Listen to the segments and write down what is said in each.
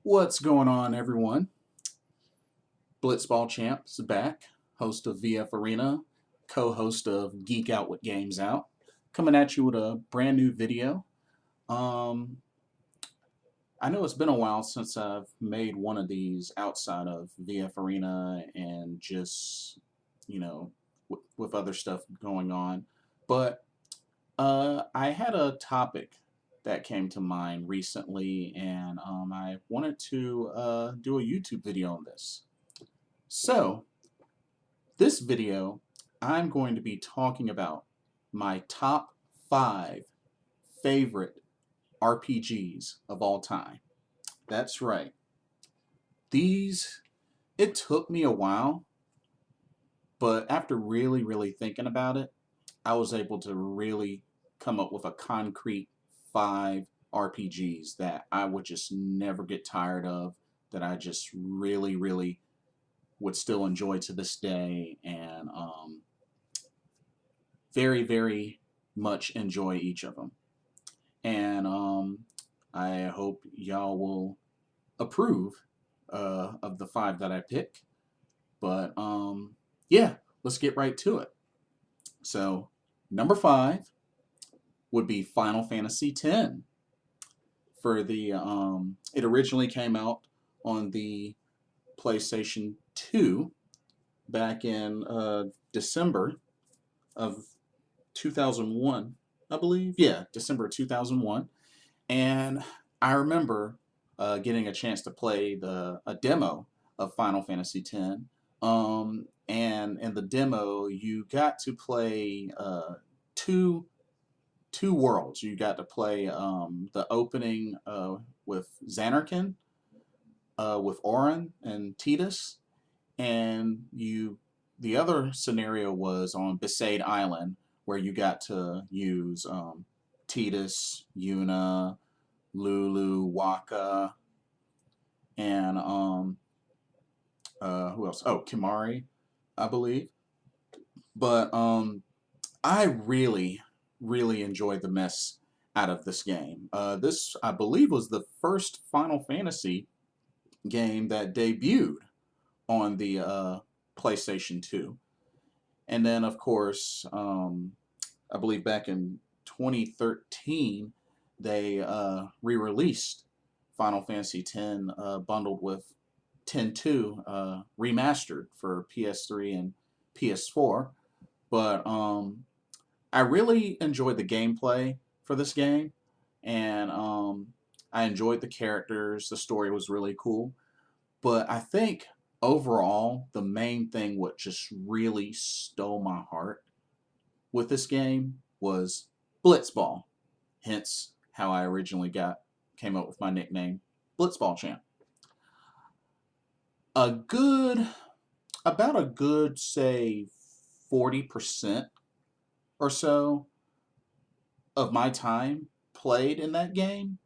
What's going on, everyone? Blitzball Champ is back, host of VF Arena, co-host of Geek Out with Games Out, coming at you with a brand new video. Um, I know it's been a while since I've made one of these outside of VF Arena and just, you know, with other stuff going on, but I had a topic that came to mind recently, and I wanted to do a YouTube video on this. So, this video, I'm going to be talking about my top 5 favorite RPGs of all time. That's right. These, it took me a while, but after really thinking about it, I was able to really come up with a concrete 5 RPGs that I would just never get tired of, that I just really would still enjoy to this day, and very much enjoy each of them. And I hope y'all will approve of the 5 that I pick. But yeah, let's get right to it. So, number 5 would be Final Fantasy X. For the it originally came out on the PlayStation 2 back in December of 2001, I believe. Yeah, December 2001. And I remember getting a chance to play a demo of Final Fantasy X. And in the demo, you got to play two worlds. You got to play the opening with Xanarkin, with Auron and Tidus, and the other scenario was on Besaid Island, where you got to use Tidus, Yuna, Lulu, Waka, and who else? Oh, Kimari, I believe. But I really enjoyed the mess out of this game. This, I believe, was the first Final Fantasy game that debuted on the PlayStation 2. And then, of course, I believe back in 2013, they re-released Final Fantasy X bundled with 10.2 remastered for PS3 and PS4. But I really enjoyed the gameplay for this game, and I enjoyed the characters. The story was really cool. But I think overall, the main thing what just really stole my heart with this game was Blitzball. Hence how I originally came up with my nickname, Blitzball Champ. A good About a good, say, 40% or so of my time played in that game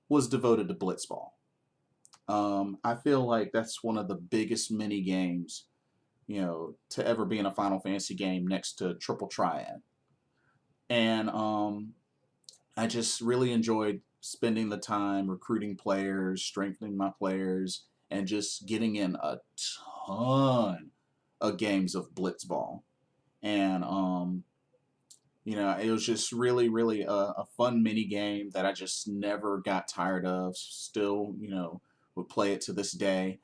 was devoted to Blitzball. I feel like that's one of the biggest mini games, to ever be in a Final Fantasy game next to Triple Triad. And I just really enjoyed spending the time recruiting players, strengthening my players, and just getting in a ton of games of Blitzball. And it was just really a fun mini game that I just never got tired of. Still, would play it to this day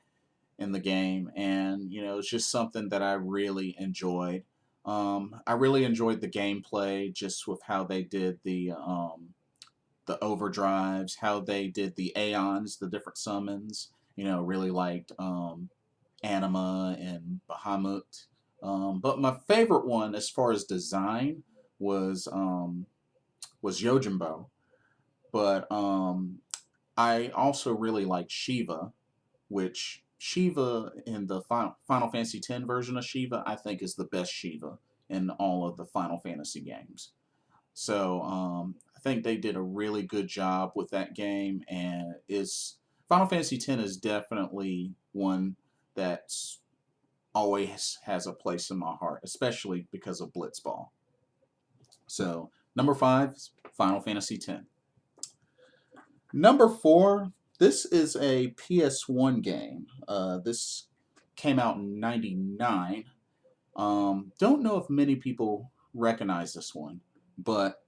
in the game, and it's just something that I really enjoyed. I really enjoyed the gameplay, just with how they did the overdrives, how they did the Aeons, the different summons. Really liked Anima and Bahamut. But my favorite one, as far as design, was Yojimbo. But I also really liked Shiva, which Shiva in the Final Fantasy X version of Shiva, I think is the best Shiva in all of the Final Fantasy games. So I think they did a really good job with that game, and is Final Fantasy X is definitely one that's always has a place in my heart, especially because of Blitzball. So number 5 is Final Fantasy X. Number 4 This is a PS1 game. This came out in '99. Don't know if many people recognize this one, but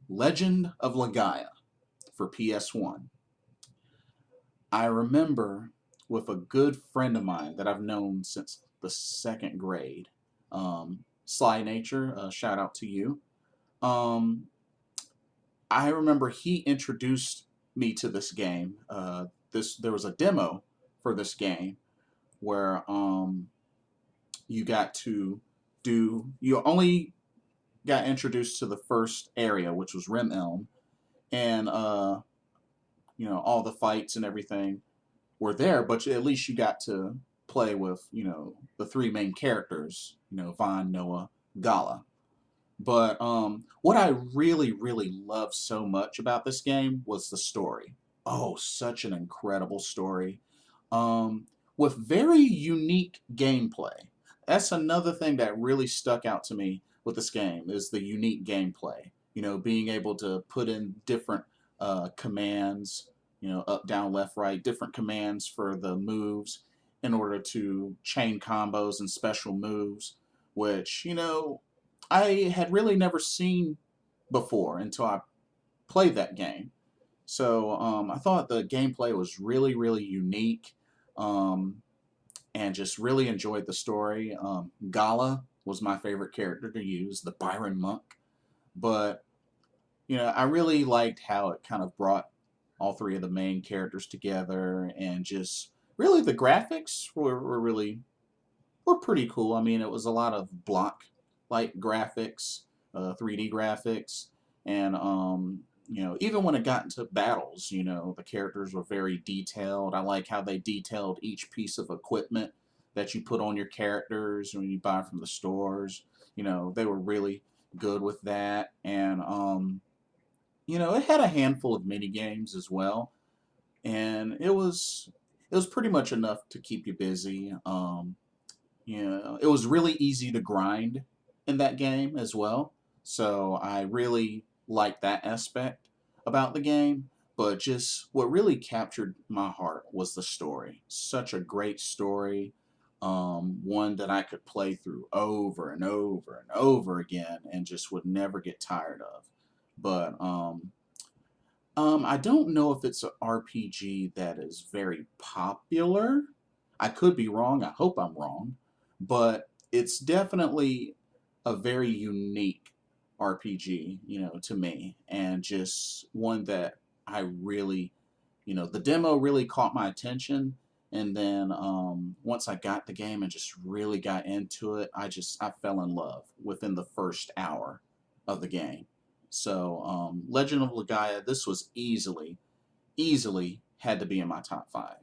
Legend of Legaia for PS1. I remember with a good friend of mine that I've known since the second grade, Sly Nature, shout out to you. Um, I remember he introduced me to this game. There was a demo for this game where you got to you only got introduced to the first area, which was Rim Elm, and all the fights and everything were there, but at least you got to play with the three main characters, Vaughn, Noah, Gala. But what I really, really loved so much about this game was the story. Oh, such an incredible story. Um, with very unique gameplay. That's another thing that really stuck out to me with this game is the unique gameplay. Being able to put in different commands, up, down, left, right, different commands for the moves in order to chain combos and special moves, which, I had really never seen before until I played that game. So I thought the gameplay was really, really unique, um, and just really enjoyed the story. Gala was my favorite character to use, the Byron monk. But I really liked how it kind of brought all three of the main characters together, and just really the graphics were pretty cool. I mean, it was a lot of block like graphics, 3D graphics, and even when it got into battles, the characters were very detailed. I like how they detailed each piece of equipment that you put on your characters when you buy from the stores. They were really good with that, and it had a handful of mini games as well, and it was pretty much enough to keep you busy. It was really easy to grind in that game as well. So I really liked that aspect about the game. But just what really captured my heart was the story. Such a great story. One that I could play through over and over and over again and just would never get tired of. But I don't know if it's an RPG that is very popular. I could be wrong. I hope I'm wrong. But it's definitely a very unique RPG, to me, and just one that I really, the demo really caught my attention. And then once I got the game and just really got into it, I fell in love within the first hour of the game. So Legend of Legaia, this was easily had to be in my top five.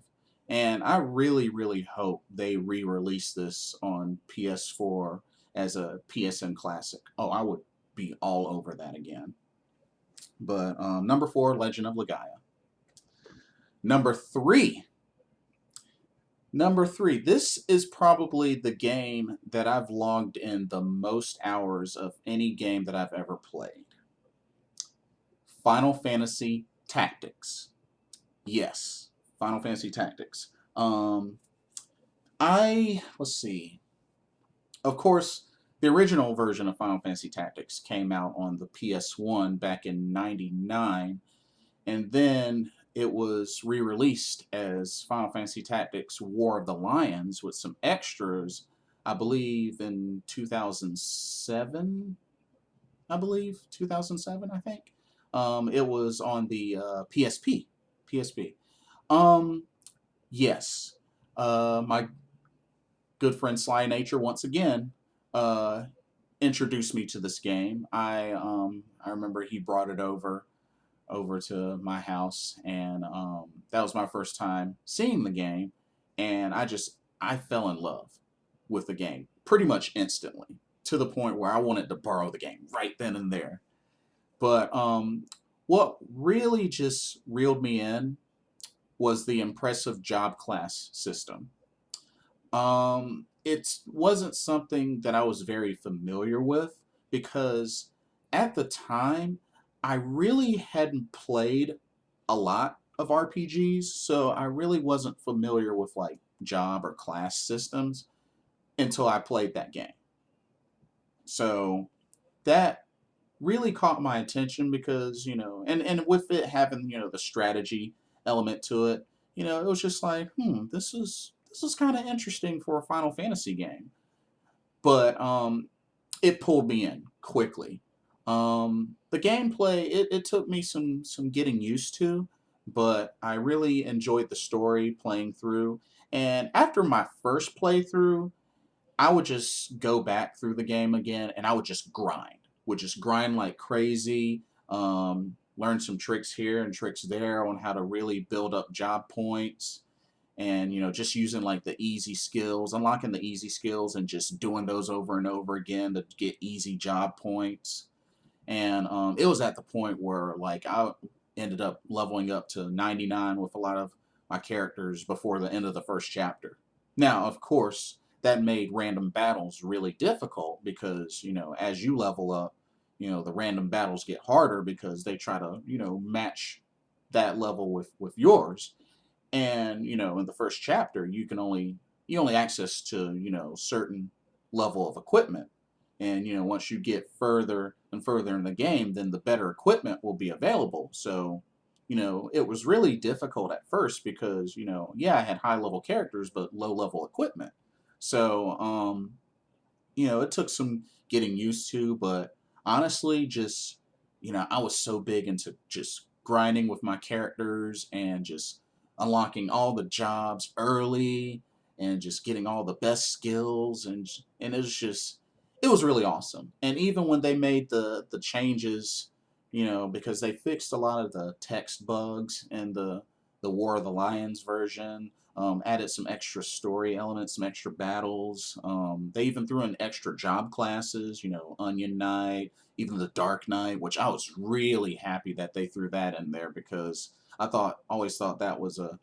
And I really, really hope they re-release this on PS4 as a PSN classic. Oh, I would be all over that again. But number four, Legend of Legaia. Number three. Number three. This is probably the game that I've logged in the most hours of any game that I've ever played. Final Fantasy Tactics. Yes, Final Fantasy Tactics. Let's see. Of course, the original version of Final Fantasy Tactics came out on the PS1 back in '99, and then it was re-released as Final Fantasy Tactics War of the Lions with some extras, I believe in 2007. I believe 2007, I think. It was on the PSP. PSP. Um, yes. My good friend Sly Nature once again uh, introduced me to this game. I remember he brought it over to my house, and that was my first time seeing the game, and I fell in love with the game pretty much instantly, to the point where I wanted to borrow the game right then and there. But what really just reeled me in was the impressive job class system. It wasn't something that I was very familiar with because at the time I really hadn't played a lot of RPGs, so I really wasn't familiar with like job or class systems until I played that game. So that really caught my attention because, and with it having, the strategy element to it, it was just like, this is kind of interesting for a Final Fantasy game. But it pulled me in quickly. The gameplay, it took me some getting used to, but I really enjoyed the story playing through. And after my first playthrough, I would just go back through the game again and I would just grind like crazy. Learn some tricks here and tricks there on how to really build up job points, and just using like the easy skills, unlocking the easy skills and just doing those over and over again to get easy job points. And it was at the point where like I ended up leveling up to 99 with a lot of my characters before the end of the first chapter. Now, of course, that made random battles really difficult because, as you level up, the random battles get harder because they try to, match that level with yours. And in the first chapter you only access to certain level of equipment. And once you get further and further in the game, then the better equipment will be available. So it was really difficult at first because yeah, I had high level characters but low level equipment. So it took some getting used to, but honestly, just I was so big into just grinding with my characters and just unlocking all the jobs early and just getting all the best skills, and it was really awesome. And even when they made the changes, because they fixed a lot of the text bugs in the War of the Lions version, added some extra story elements, some extra battles. They even threw in extra job classes, Onion Knight, even the Dark Knight, which I was really happy that they threw that in there because always thought that was a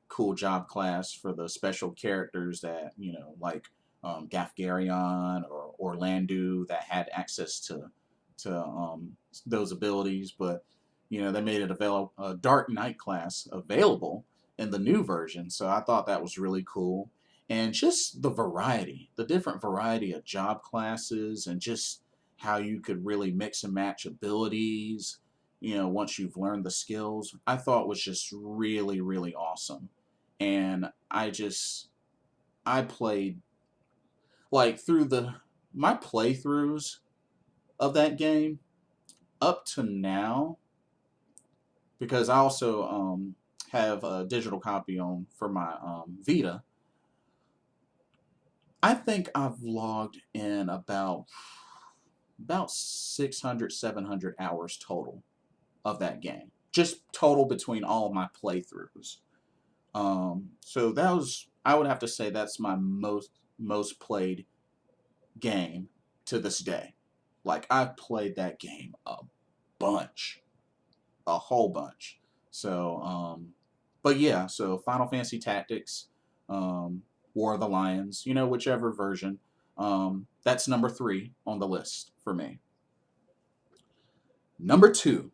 cool job class for the special characters that, like Gafgarion or Orlandu that had access to those abilities. But, they made it available, a Dark Knight class available in the new version. So I thought that was really cool. And just the different variety of job classes, and just how you could really mix and match abilities, once you've learned the skills, I thought was just really, really awesome. And I played like through my playthroughs of that game up to now, because I also have a digital copy on for my Vita. I think I've logged in about 600, 700 hours total of that game. Just total between all of my playthroughs. So I would have to say that's my most played game to this day. Like I've played that game a bunch, a whole bunch. So, but yeah, so Final Fantasy Tactics, War of the Lions, whichever version. That's number 3 on the list for me. Number 2,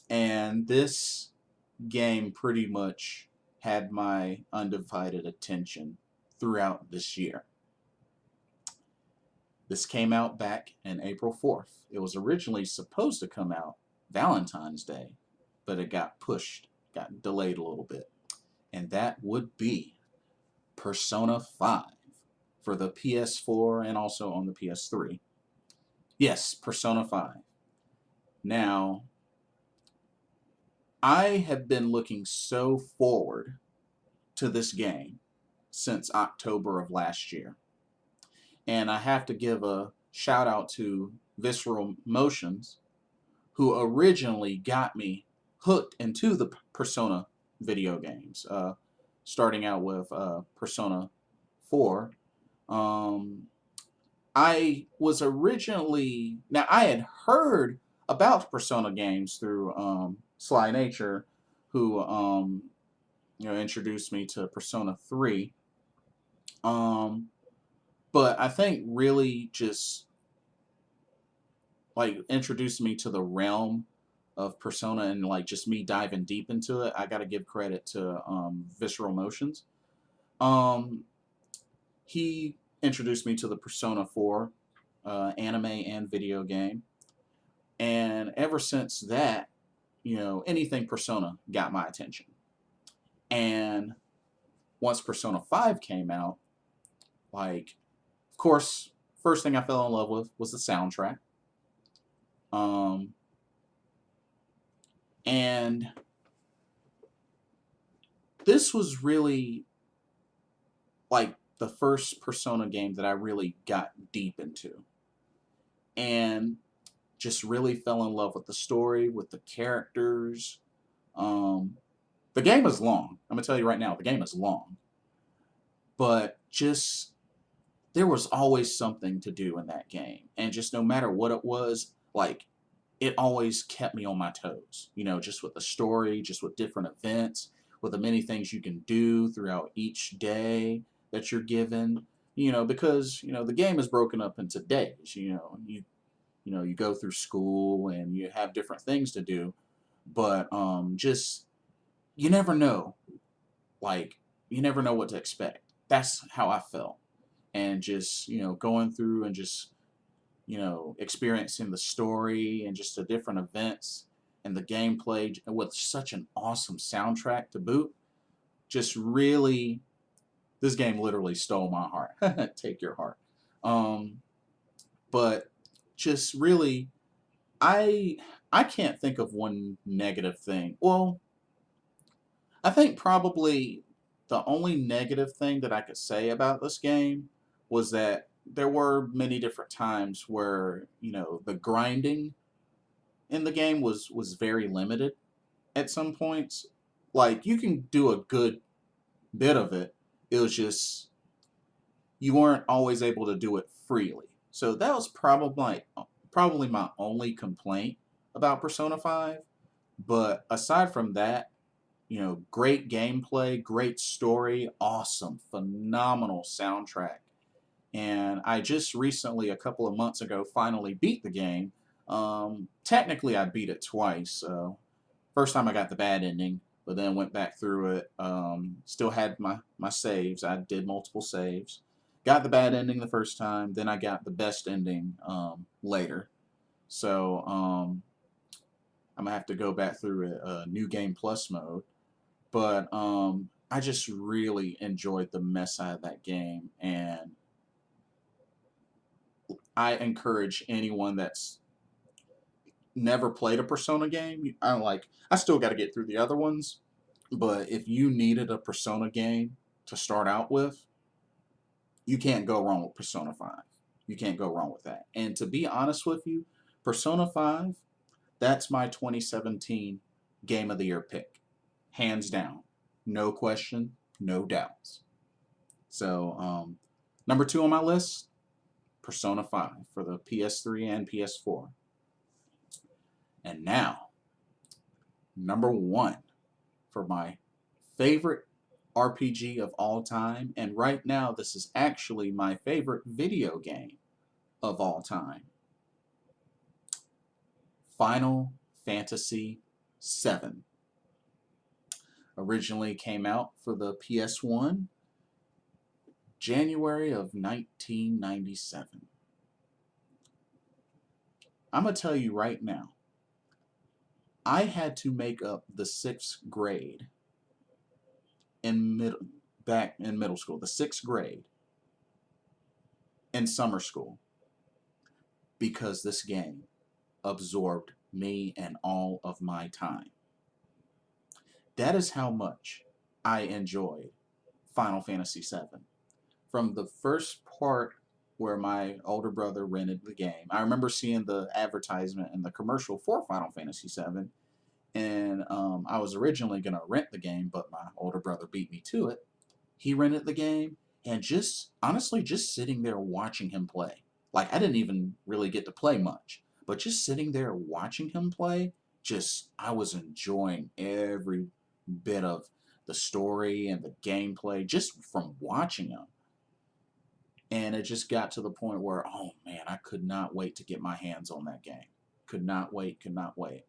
and this game pretty much had my undivided attention throughout this year. This came out back in April 4th. It was originally supposed to come out Valentine's Day, but it got delayed a little bit. And that would be Persona 5 for the PS4 and also on the PS3. Yes, Persona 5. Now, I have been looking so forward to this game since October of last year. And I have to give a shout out to Visceral Motions, who originally got me hooked into the Persona video games, starting out with Persona 4. I was originally, now I had heard about Persona games through Sly Nature, who introduced me to Persona 3. But I think really just like introduced me to the realm of Persona and like just me diving deep into it, I got to give credit to Visceral Motions. Um, he introduced me to the Persona 4 anime and video game, and ever since that, anything Persona got my attention. And once Persona 5 came out, like, of course, first thing I fell in love with was the soundtrack. Um, and this was really like the first Persona game that I really got deep into. And just really fell in love with the story, with the characters. Um, the game is long. I'm going to tell you right now, the game is long. But just there was always something to do in that game. And just no matter what it was, like, it always kept me on my toes. Just with the story, just with different events, with the many things you can do throughout each day that you're given. Because the game is broken up into days. You go through school and you have different things to do, but just you never know. Like, you never know what to expect. That's how I felt. And just, going through and just, experiencing the story and just the different events and the gameplay with such an awesome soundtrack to boot, just really, this game literally stole my heart. Take your heart. Um, but just really, I I can't think of one negative thing. Well, I think probably the only negative thing that I could say about this game was that there were many different times where, the grinding in the game was very limited at some points. Like, you can do a good bit of it. It was just you weren't always able to do it freely. So that was probably my only complaint about Persona 5. But aside from that, great gameplay, great story, awesome, phenomenal soundtrack. And I just recently, a couple of months ago, finally beat the game. Technically, I beat it twice. So first time I got the bad ending, but then went back through it. Still had my saves. I did multiple saves. Got the bad ending the first time, then I got the best ending later. So I'm gonna have to go back through a new game plus mode. But I just really enjoyed the mess out of that game, and I encourage anyone that's never played a Persona game. I still got to get through the other ones, but if you needed a Persona game to start out with, you can't go wrong with Persona 5. You can't go wrong with that. And to be honest with you, Persona 5, that's my 2017 Game of the Year pick. Hands down. No question, no doubts. So, number 2 on my list, Persona 5 for the PS3 and PS4. And now, number 1 for my favorite RPG of all time. And right now, this is actually my favorite video game of all time. Final Fantasy VII. Originally came out for the PS1, January of 1997. I'm going to tell you right now, I had to make up the 6th grade back in middle school, the 6th grade in summer school, because this game absorbed me and all of my time. That is how much I enjoyed Final Fantasy VII. From the first part where my older brother rented the game, I remember seeing the advertisement and the commercial for Final Fantasy VII, and I was originally going to rent the game, but my older brother beat me to it. He rented the game, and just honestly, just sitting there watching him play. Like, I didn't even really get to play much, but just sitting there watching him play, I was enjoying every bit of the story and the gameplay just from watching him. And it just got to the point where, oh man, I could not wait to get my hands on that game. Could not wait, could not wait.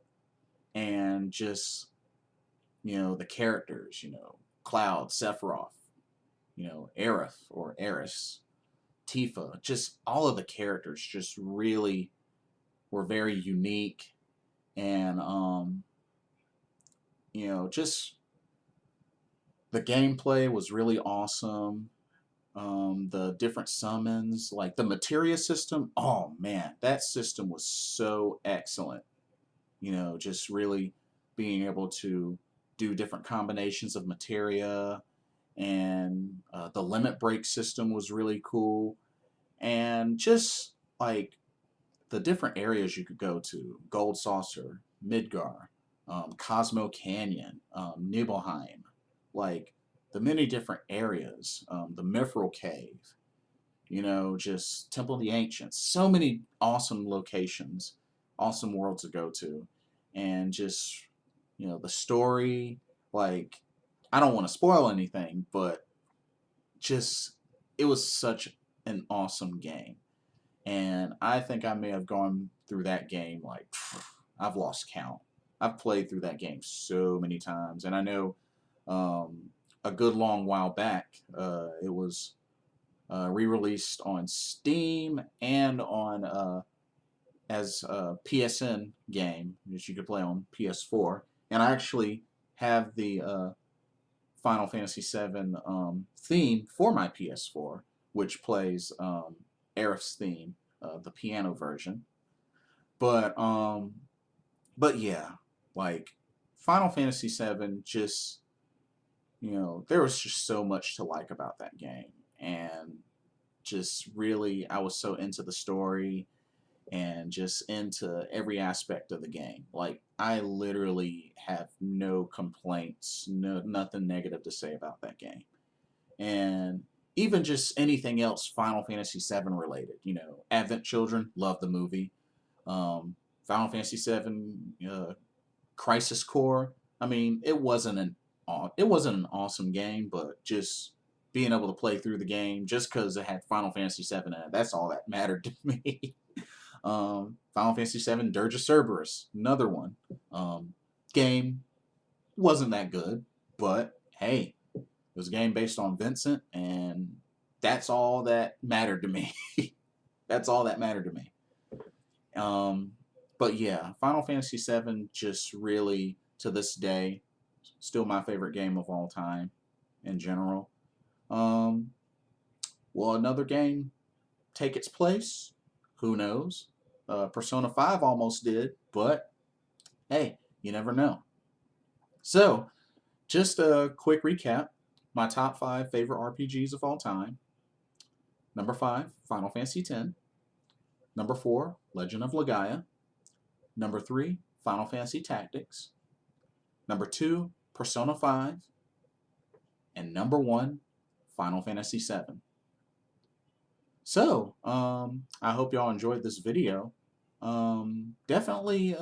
and just, the characters, Cloud, Sephiroth, Aerith or Eris, Tifa, just all of the characters just really were very unique, and just the gameplay was really awesome. The different summons, like the materia system, oh man, that system was so excellent. Just really being able to do different combinations of materia, and the limit break system was really cool. And just like the different areas you could go to, Gold Saucer, Midgar, Cosmo Canyon, Nibelheim, like the many different areas, the Mithril Cave, just Temple of the Ancients, so many awesome locations, awesome worlds to go to, and just, the story, like, I don't want to spoil anything, but just, it was such an awesome game. And I think I may have gone through that game like, I've lost count. I've played through that game so many times. And I know a good long while back, it was re-released on Steam and on as a PSN game that you could play on PS4. And I actually have the Final Fantasy VII theme for my PS4, which plays Aerith's theme, the piano version. But yeah, like Final Fantasy VII, just there was just so much to like about that game, and just really, I was so into the story and just into every aspect of the game. Like, I literally have no complaints, nothing negative to say about that game. And even just anything else Final Fantasy VII related. Advent Children, love the movie. Final Fantasy VII, Crisis Core. I mean, it wasn't an awesome game, but just being able to play through the game just because it had Final Fantasy VII in it, that's all that mattered to me. Final Fantasy VII Dirge of Cerberus, another one. Game wasn't that good, but hey, it was a game based on Vincent, and that's all that mattered to me. That's all that mattered to me. But yeah, Final Fantasy VII just really, to this day, still my favorite game of all time in general. Um, will another game take its place? Who knows? Persona 5 almost did, but hey, you never know. So, just a quick recap. My top 5 favorite RPGs of all time. Number 5, Final Fantasy X. Number 4, Legend of Legaia. Number 3, Final Fantasy Tactics. Number 2, Persona 5. And number 1, Final Fantasy VII. So, I hope y'all enjoyed this video. Definitely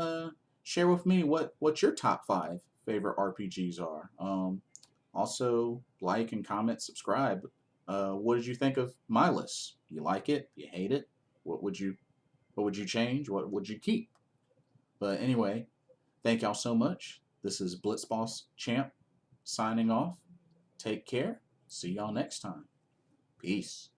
share with me what your top 5 favorite RPGs are. Also, like and comment, subscribe. What did you think of my list? You like it? You hate it? What would you change? What would you keep? But anyway, thank y'all so much. This is Blitzball Champ signing off. Take care. See y'all next time. Peace.